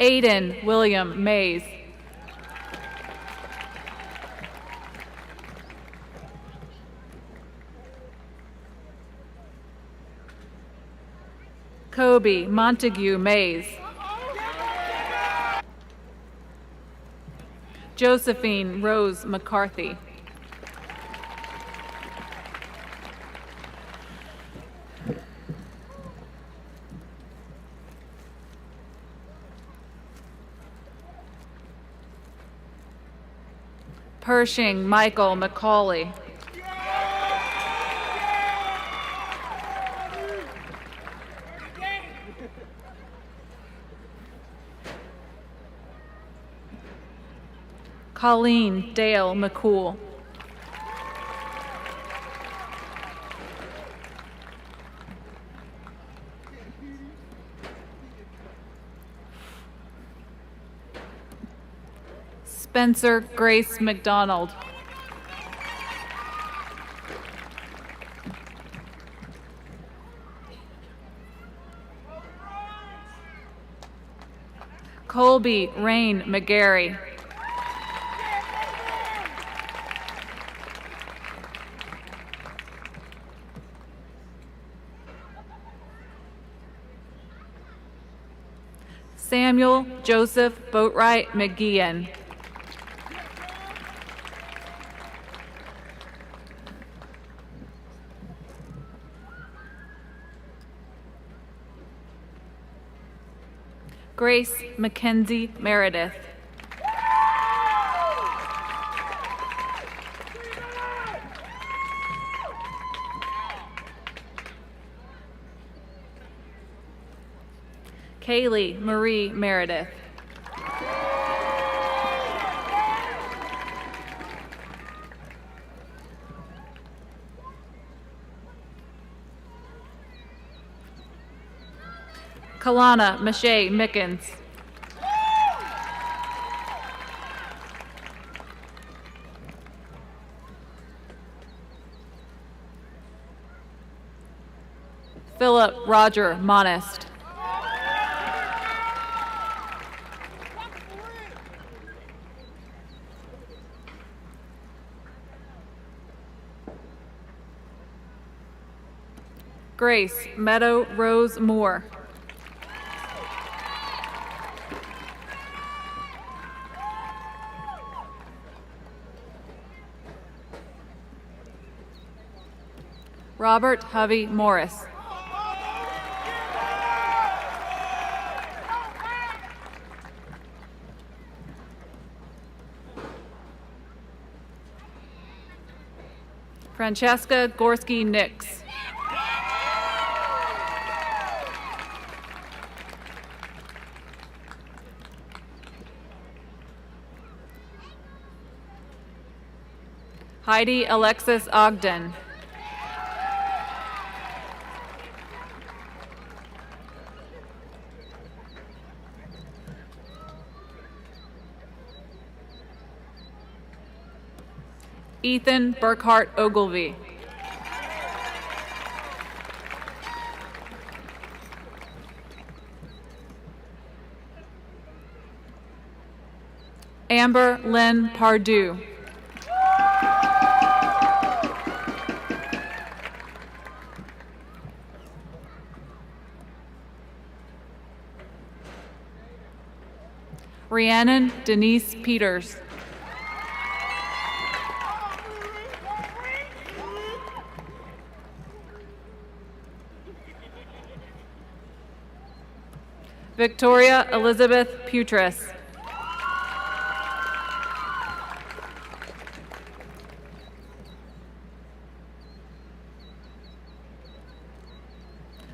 Aiden William Mays. Kobe Montague Mays. Josephine Rose McCarthy. Pershing Michael McCauley. Colleen Dale McCool. Spencer Grace McDonald. Colby Rain McGarry. Samuel Joseph Boatwright McGeehan. Grace Mackenzie Meredith. Kaylee Marie Meredith. Kalana Mache Mickens. Philip Roger Monist. Grace Meadow Rose Moore. Robert Hovey Morris. Francesca Gorski Nix. Heidi Alexis Ogden. Ethan Burkhart Ogilvy. Amber Lynn Pardue. Rhiannon Denise Peters. Victoria Elizabeth Putris.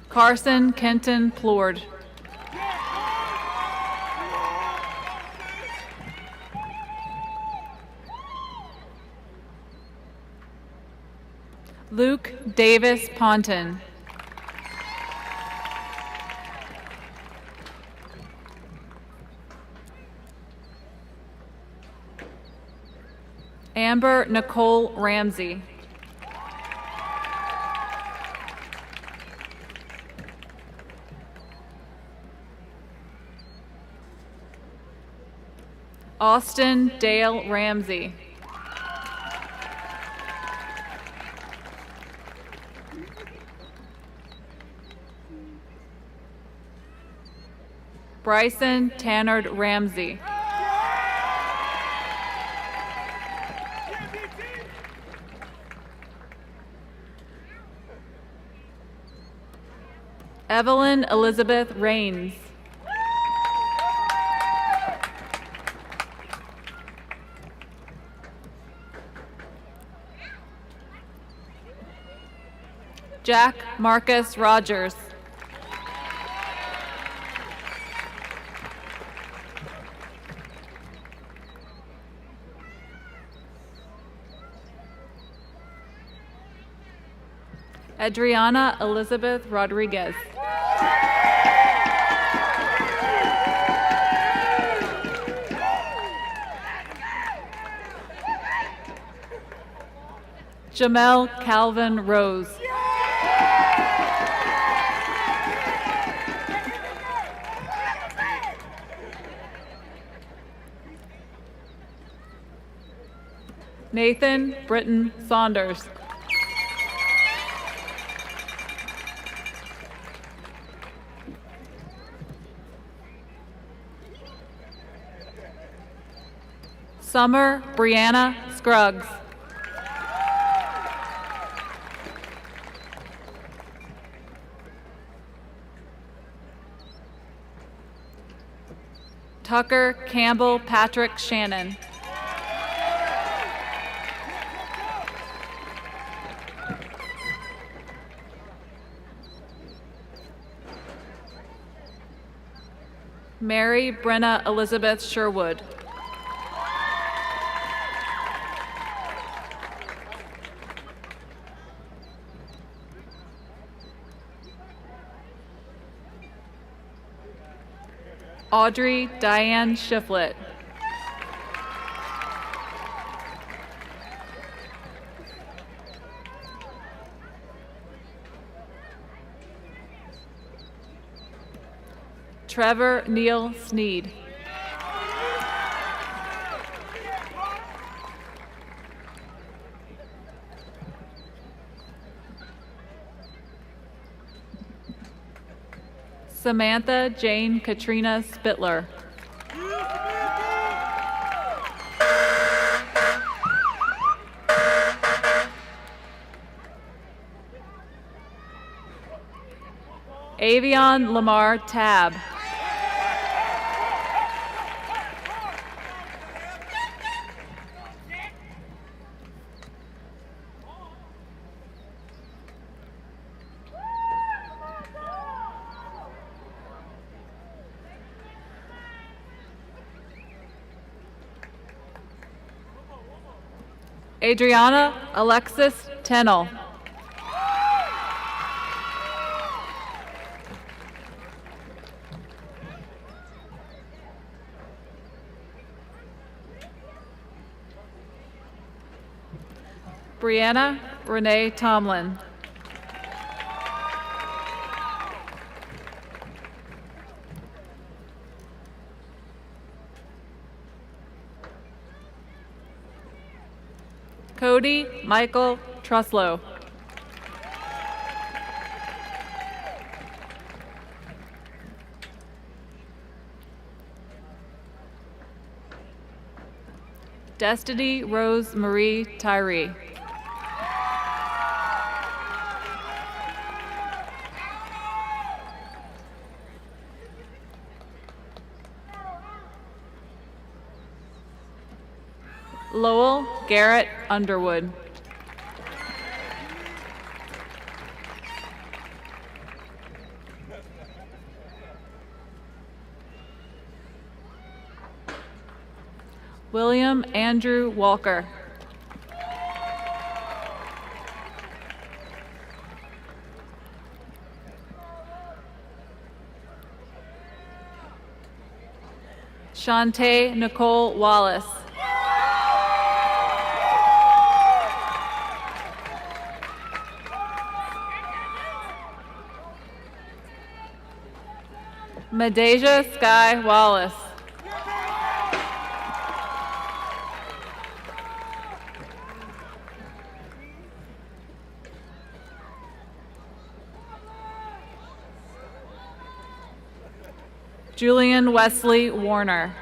Carson Kenton Plord. Luke Davis Ponton. Amber Nicole Ramsey. Austin Dale Ramsey. Bryson Tannard Ramsey. Evelyn Elizabeth Rains. Jack Marcus Rogers. Adriana Elizabeth Rodriguez. Jamel Calvin Rose. Nathan Britton Saunders. Summer Brianna Scruggs. Tucker Campbell Patrick Shannon. Mary Brenna Elizabeth Sherwood. Audrey Diane Shiflett. Trevor Neal Sneed. Samantha Jane Katrina Spittler. Avion Lamar Tab. Adriana Alexis Tennell. Brianna Renee Tomlin. Cody Michael Truslow. Destiny Rose Marie Tyree. Lowell Garrett Underwood. William Andrew Walker. Shantae Nicole Wallace. Medasia Sky Wallace. Julian Wesley Warner.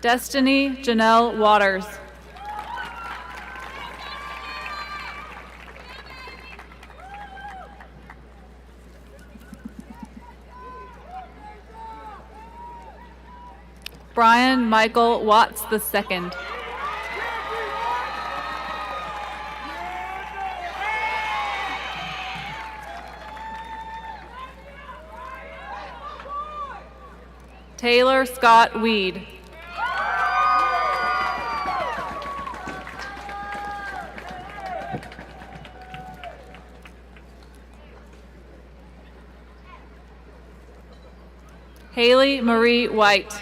Destiny Janelle Waters. Brian Michael Watts II. Taylor Scott Weed. Haley Marie White.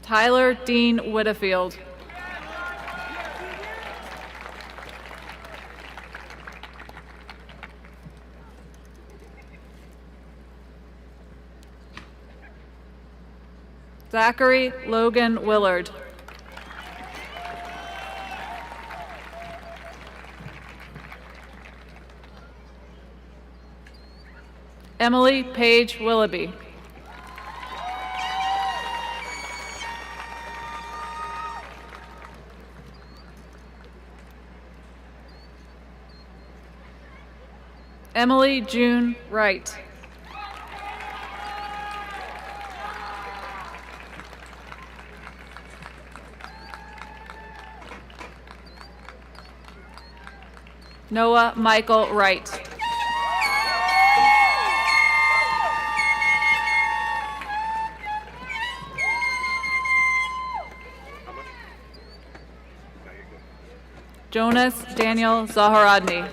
Tyler Dean Whittefield. Zachary Logan Willard. Emily Page Willoughby. Emily June Wright. Noah Michael Wright. Jonas Daniel Zaharadny.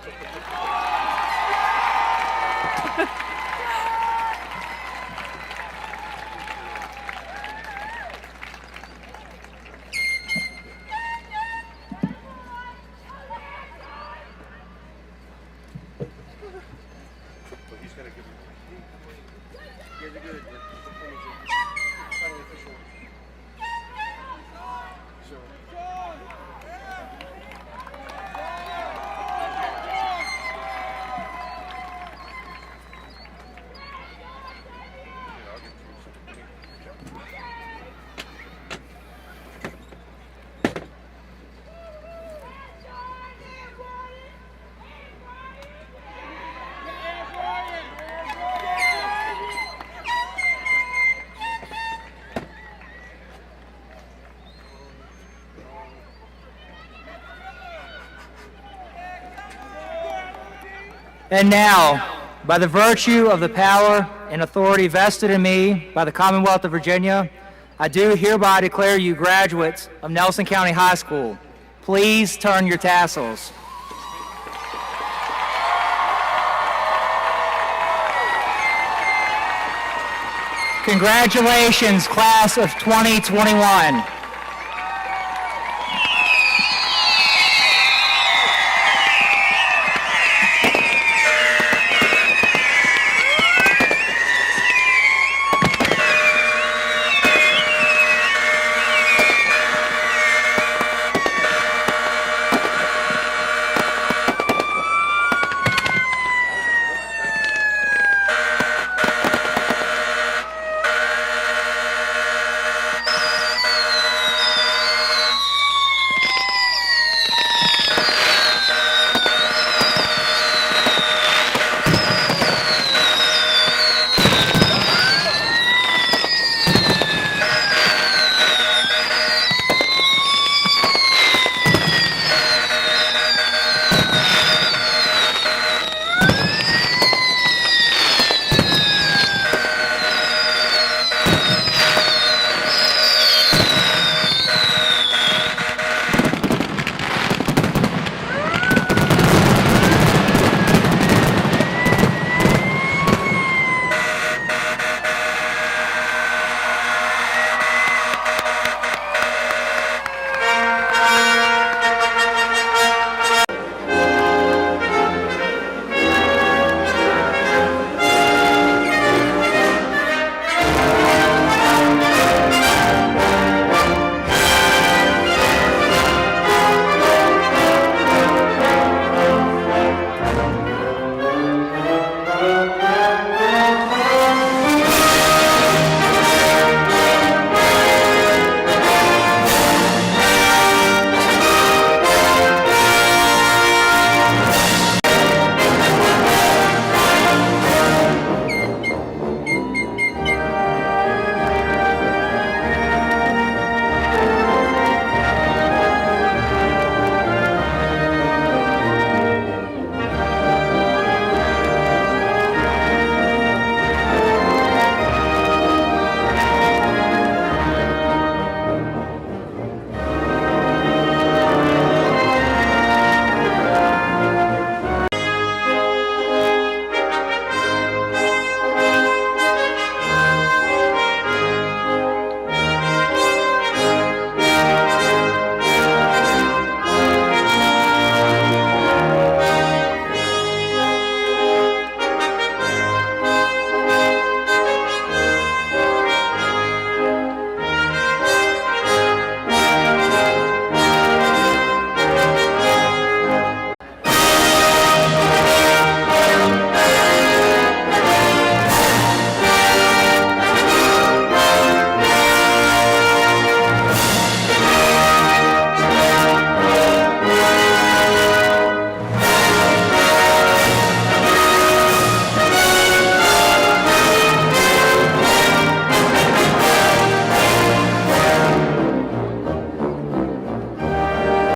And now, by the virtue of the power and authority vested in me by the Commonwealth of Virginia, I do hereby declare you graduates of Nelson County High School. Please turn your tassels. Congratulations, class of 2021.